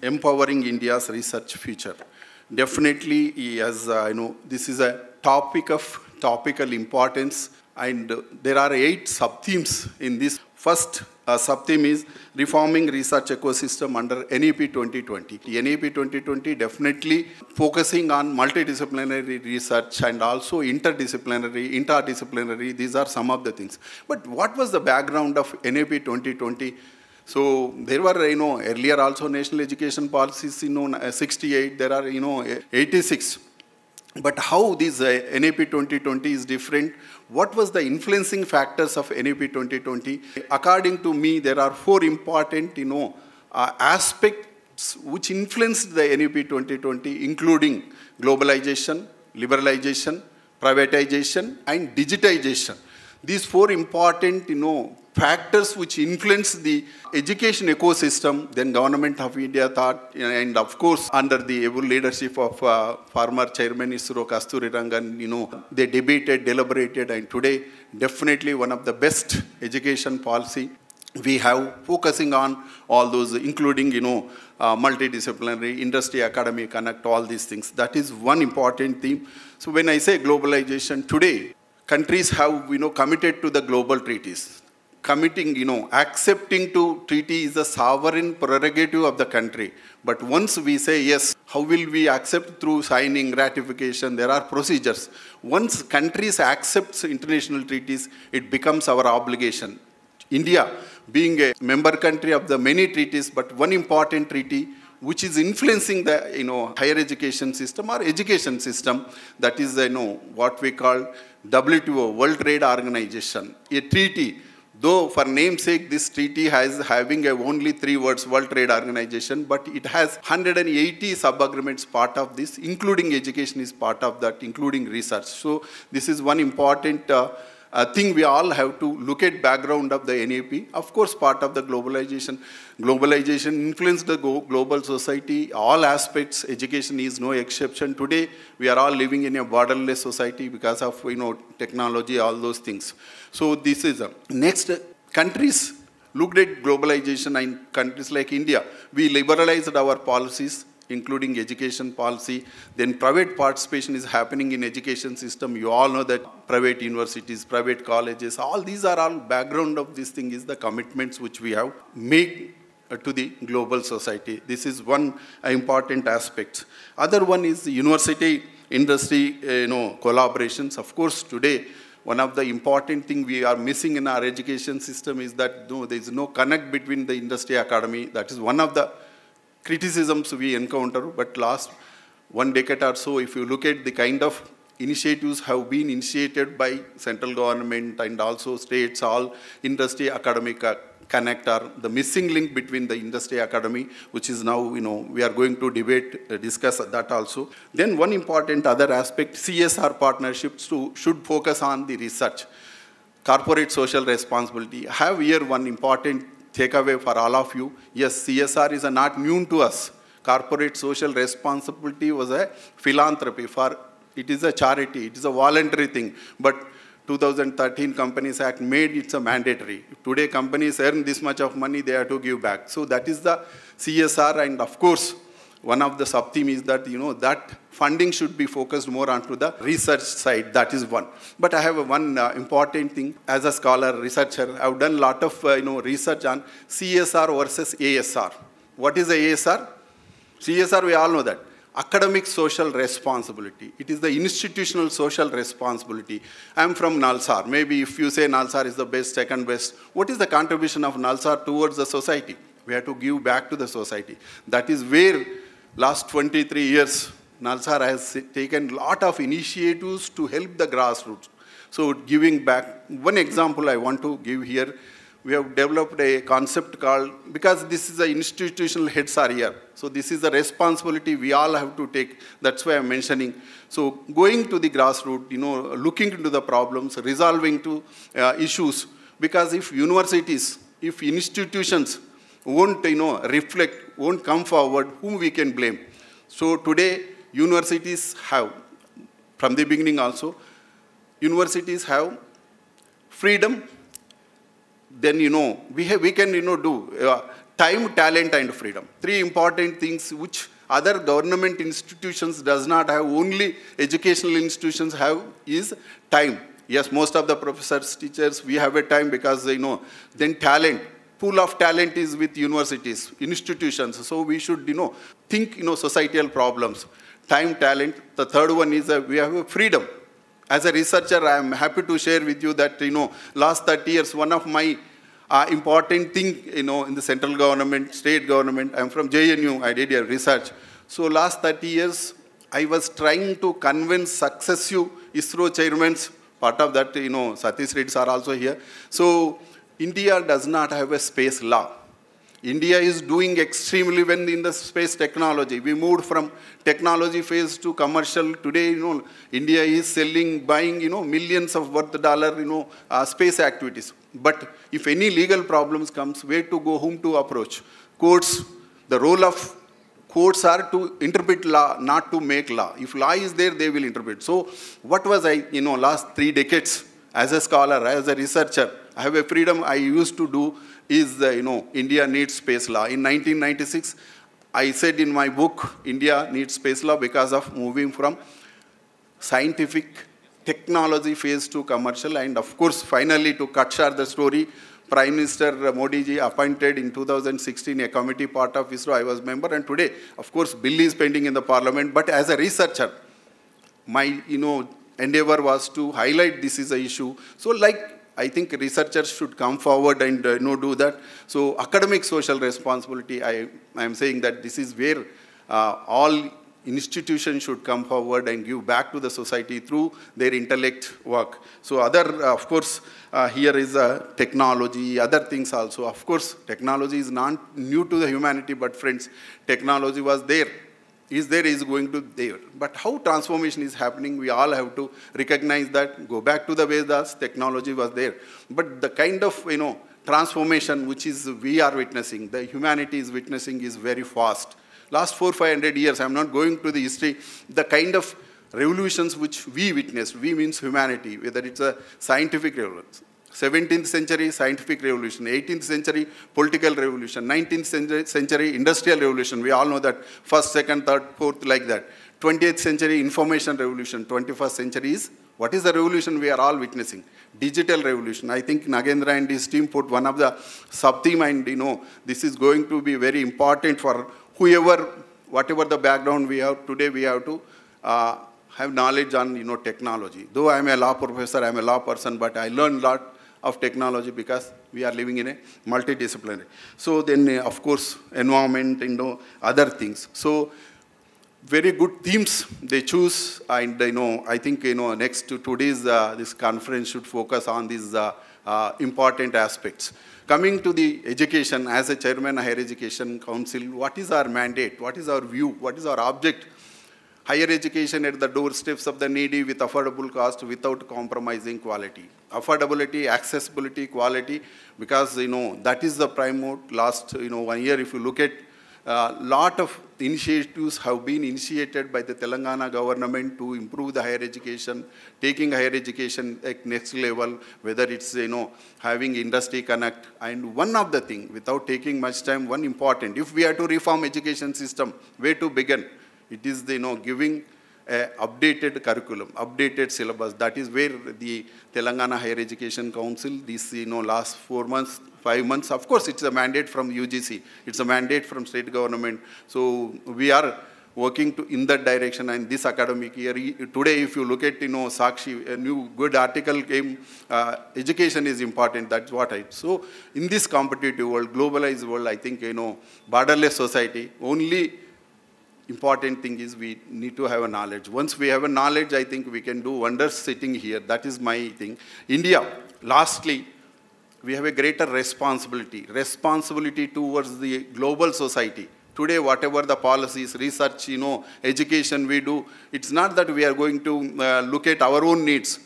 empowering India's research future. Definitely, as this is a topic of topical importance, and there are 8 sub-themes in this. First sub-theme is reforming research ecosystem under NEP 2020. NEP 2020 definitely focusing on multidisciplinary research and also interdisciplinary. These are some of the things. But what was the background of NEP 2020? So there were, earlier also national education policies, 68, there are, 86. But how this NEP 2020 is different? What was the influencing factors of NEP 2020? According to me, there are 4 important, aspects which influenced the NEP 2020, including globalization, liberalization, privatization, and digitization. These 4 important, factors which influence the education ecosystem, then Government of India thought, and of course under the able leadership of former Chairman ISRO Kasturi Rangan, they debated, deliberated, and today definitely one of the best education policy we have, focusing on all those, including, multidisciplinary, industry, academy, connect, all these things. That is one important theme. So when I say globalization, today, countries have, committed to the global treaties. Committing, accepting to treaty is a sovereign prerogative of the country. But once we say yes, how will we accept? Through signing, ratification, there are procedures. Once countries accept international treaties, it becomes our obligation. India, being a member country of the many treaties, but one important treaty which is influencing the higher education system or education system, that is what we call WTO, World Trade Organization. A treaty, though for namesake this treaty has having only 3 words, World Trade Organization, but it has 180 sub-agreements part of this, including education is part of that, including research. So this is one important thing we all have to look at background of the NEP. Of course, part of the globalization. Globalization influenced the global society, all aspects. Education is no exception. Today, we are all living in a borderless society because of technology, all those things. So this is next. Countries looked at globalization, and countries like India, we liberalized our policies, including education policy. Then private participation is happening in education system. You all know that private universities, private colleges, all these are all background of this thing is the commitments which we have made to the global society. This is one important aspect. Other one is the university industry, collaborations. Of course, today, one of the important things we are missing in our education system is that there is no connect between the industry academy. That is one of the criticisms we encounter, but last 1 decade or so, if you look at the kind of initiatives have been initiated by central government and also states, all industry academic connect are the missing link between the industry academy, which is now, we are going to debate, discuss that also. Then one important other aspect, CSR partnerships should focus on the research. Corporate social responsibility. I have here one important takeaway for all of you. Yes, CSR is not new to us. Corporate social responsibility was a philanthropy. It is a charity, it is a voluntary thing. But 2013 Companies Act made it a mandatory. Today companies earn this much of money, they have to give back. So that is the CSR, and of course, one of the sub-theme is that, that funding should be focused more onto the research side. That is one. But I have one important thing. As a scholar, researcher, I've done a lot of, research on CSR versus ASR. What is the ASR? CSR, we all know that. Academic social responsibility. It is the institutional social responsibility. I'm from Nalsar. Maybe if you say Nalsar is the best, second best, what is the contribution of Nalsar towards the society? We have to give back to the society. That is where last 23 years, Nalsar has taken a lot of initiatives to help the grassroots. So giving back, one example I want to give here, we have developed a concept called, because this is the institutional heads are here. So this is the responsibility we all have to take. That's why I'm mentioning. So going to the grassroots, looking into the problems, resolving to issues. Because if universities, if institutions won't, reflect, won't come forward, whom we can blame? So today, universities have, from the beginning also, universities have freedom. Then, we can, do time, talent, and freedom. Three important things which other government institutions does not have, only educational institutions have is time. Yes, most of the professors, teachers, we have a time because they know. Then talent. Pool of talent is with universities, institutions. So we should, think, societal problems. Time, talent. The third one is we have a freedom. As a researcher, I am happy to share with you that, last 30 years, one of my important thing, in the central government, state government, I'm from JNU, I did a research. So last 30 years, I was trying to convince successive ISRO chairmen, part of that, Satish Reddy are also here. So India does not have a space law. India is doing extremely well in the space technology. We moved from technology phase to commercial. Today, India is selling, buying, millions of worth dollar, space activities. But if any legal problems comes, where to go, whom to approach? Courts, the role of courts are to interpret law, not to make law. If law is there, they will interpret. So what was I, last 3 decades as a scholar, as a researcher, I have a freedom I used to do is, India needs space law. In 1996, I said in my book, India needs space law because of moving from scientific technology phase to commercial. And of course, finally, to cut short the story, Prime Minister Modi ji appointed in 2016 a committee part of ISRO. I was member, and today, of course, bill is pending in the parliament. But as a researcher, my endeavor was to highlight this is an issue. So, I think researchers should come forward and do that. So, academic social responsibility. I am saying that this is where all institutions should come forward and give back to the society through their intellect work. So other, of course, here is technology, other things also. Of course, technology is not new to the humanity, but friends, technology was there. Is there, is going to there. But how transformation is happening, we all have to recognize that, go back to the Vedas, technology was there. But the kind of, transformation which is we are witnessing, the humanity is witnessing is very fast. Last 400-500 years, I'm not going to the history, the kind of revolutions which we witnessed, we means humanity, whether it's a scientific revolution, 17th century scientific revolution, 18th century political revolution, 19th century industrial revolution, we all know that, first, second, third, fourth, like that. 20th century information revolution, 21st century is, what is the revolution we are all witnessing? Digital revolution. I think Nagendra and his team put one of the sub-theme, and this is going to be very important for whoever, whatever the background we have, today we have to have knowledge on, technology. Though I'm a law professor, I'm a law person, but I learned a lot of technology because we are living in a multidisciplinary. So then, of course, environment, other things. So very good themes they choose, and I think, next to today's this conference should focus on these important aspects. Coming to the education, as a chairman of Higher Education Council, what is our mandate? What is our view? What is our object? Higher education at the doorsteps of the needy with affordable cost without compromising quality. Affordability, accessibility, quality, because, that is the prime mode. Last, 1 year, if you look at lot of initiatives have been initiated by the Telangana government to improve the higher education, taking higher education at next level, whether it's, having industry connect. And one of the things, without taking much time, one important, if we are to reform education system, where to begin? It is, giving updated curriculum, updated syllabus. That is where the Telangana Higher Education Council, this, last 4 months, 5 months, of course, it's a mandate from UGC. It's a mandate from state government. So we are working in that direction. And this academic year, today, if you look at, Sakshi, a new good article came, education is important. That's what so in this competitive world, globalized world, I think, borderless society, only important thing is we need to have a knowledge. Once we have a knowledge, I think we can do wonders sitting here. That is my thing. India, lastly, we have a greater responsibility towards the global society. Today, whatever the policies, research, education we do, it's not that we are going to look at our own needs.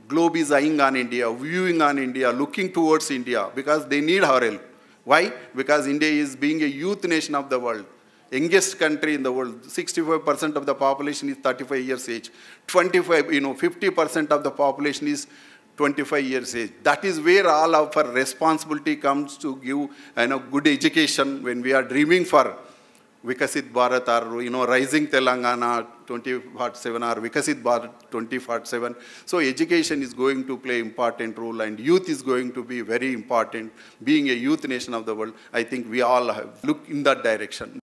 Globe is eyeing on India, viewing on India, looking towards India, because they need our help. Why? Because India is being a youth nation of the world. Youngest country in the world, 65% of the population is 35 years age. 50% of the population is 25 years age. That is where all of our responsibility comes to give good education when we are dreaming for Vikasit Bharat or Rising Telangana 2047 or Vikasit Bharat 2047. So education is going to play important role and youth is going to be very important. Being a youth nation of the world, I think we all have looked in that direction.